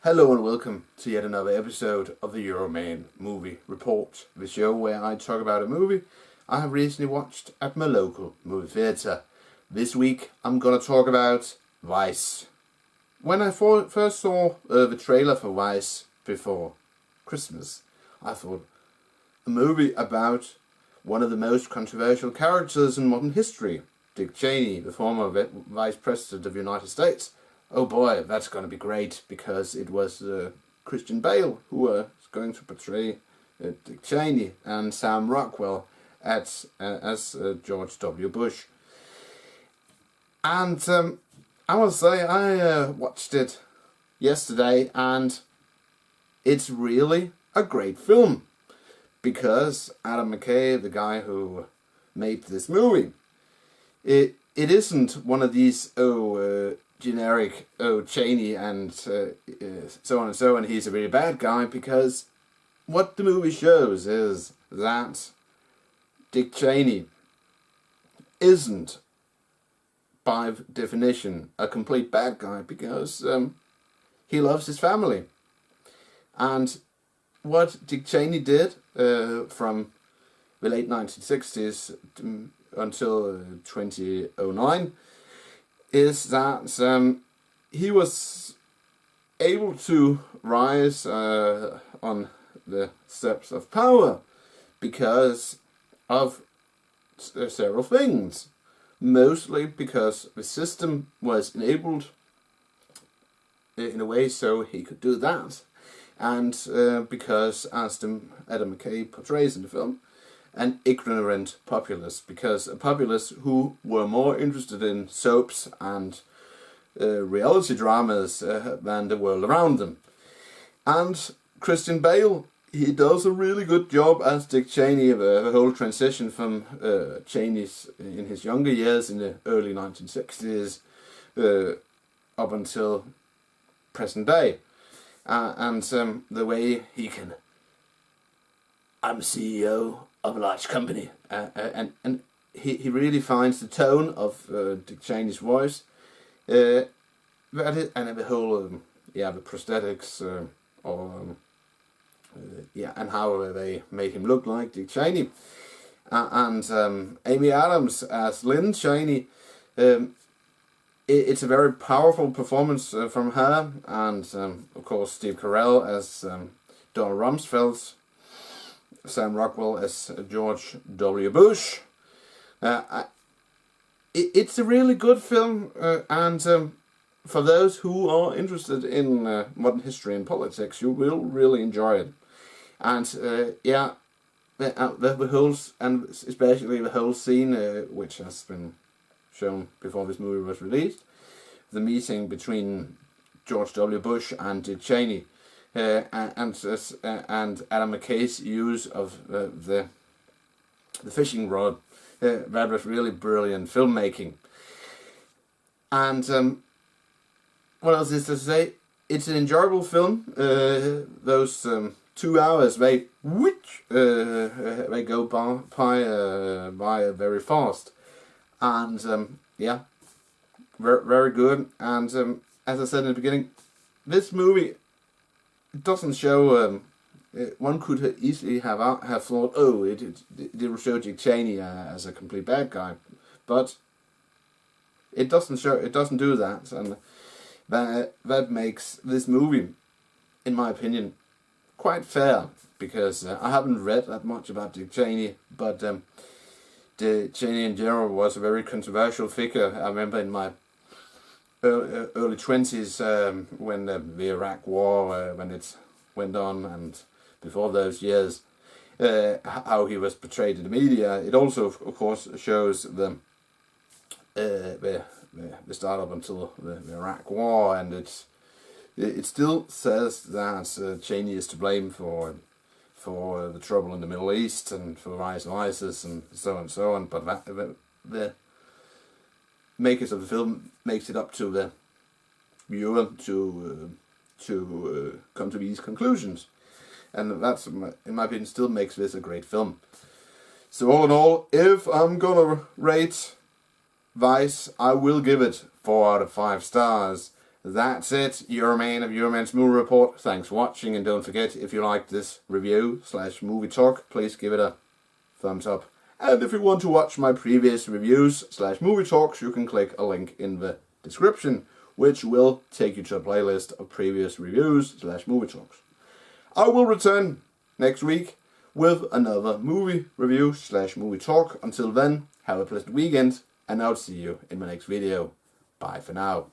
Hello and welcome to yet another episode of the Euroman Movie Report, the show where I talk about a movie I have recently watched at my local movie theatre. This week I'm going to talk about Vice. When I first saw the trailer for Vice before Christmas, I thought a movie about one of the most controversial characters in modern history, Dick Cheney, the former Vice President of the United States. Oh boy, that's going to be great, because it was Christian Bale who was going to portray Dick Cheney, and Sam Rockwell as George W. Bush. And I must say, I watched it yesterday, and it's really a great film, because Adam McKay, the guy who made this movie, it isn't one of these generic Cheney and so on and so on, he's a really bad guy, because what the movie shows is that Dick Cheney isn't by definition a complete bad guy, because he loves his family. And what Dick Cheney did from the late 1960s until 2009 is that he was able to rise on the steps of power because of several things. Mostly because the system was enabled in a way so he could do that, and because, as Adam McKay portrays in the film, an ignorant populace, because a populace who were more interested in soaps and reality dramas than the world around them. And Christian Bale, he does a really good job as Dick Cheney. The whole transition from Cheney's in his younger years in the early 1960s up until present day, and the way he can, I'm CEO of a large company, and he really finds the tone of Dick Cheney's voice, and the whole the prosthetics and how they made him look like Dick Cheney, and Amy Adams as Lynn Cheney. It's a very powerful performance from her, and of course Steve Carell as Donald Rumsfeld, Sam Rockwell as George W. Bush. It's a really good film, and for those who are interested in modern history and politics, you will really enjoy it. And the whole, and especially the whole scene which has been shown before this movie was released, the meeting between George W. Bush and Dick Cheney, and Adam McKay's use of the fishing rod, that was really brilliant filmmaking. And what else is to say? It's an enjoyable film. Those 2 hours, they go by very fast, and very good. And as I said in the beginning, this movie doesn't show. One could easily have thought, oh, it will show Dick Cheney as a complete bad guy, but it doesn't show. It doesn't do that, and that makes this movie, in my opinion, quite fair. Because I haven't read that much about Dick Cheney, but Dick Cheney in general was a very controversial figure. I remember in my early 20s when the Iraq War, when it went on, and before those years, how he was portrayed in the media. It also, of course, shows the start up until the Iraq War, and it still says that Cheney is to blame for the trouble in the Middle East and for the rise of ISIS and so on and so on. But the makers of the film makes it up to the viewer to come to these conclusions, and that's, in my opinion, still makes this a great film. So all in all, if I'm gonna rate Vice, I will give it 4 out of 5 stars. That's it, Euroman of Euroman's Movie Report. Thanks for watching, and don't forget, if you liked this review / movie talk, please give it a thumbs up. And if you want to watch my previous reviews / movie talks, you can click a link in the description, which will take you to a playlist of previous reviews / movie talks. I will return next week with another movie review / movie talk. Until then, have a pleasant weekend, and I'll see you in my next video. Bye for now.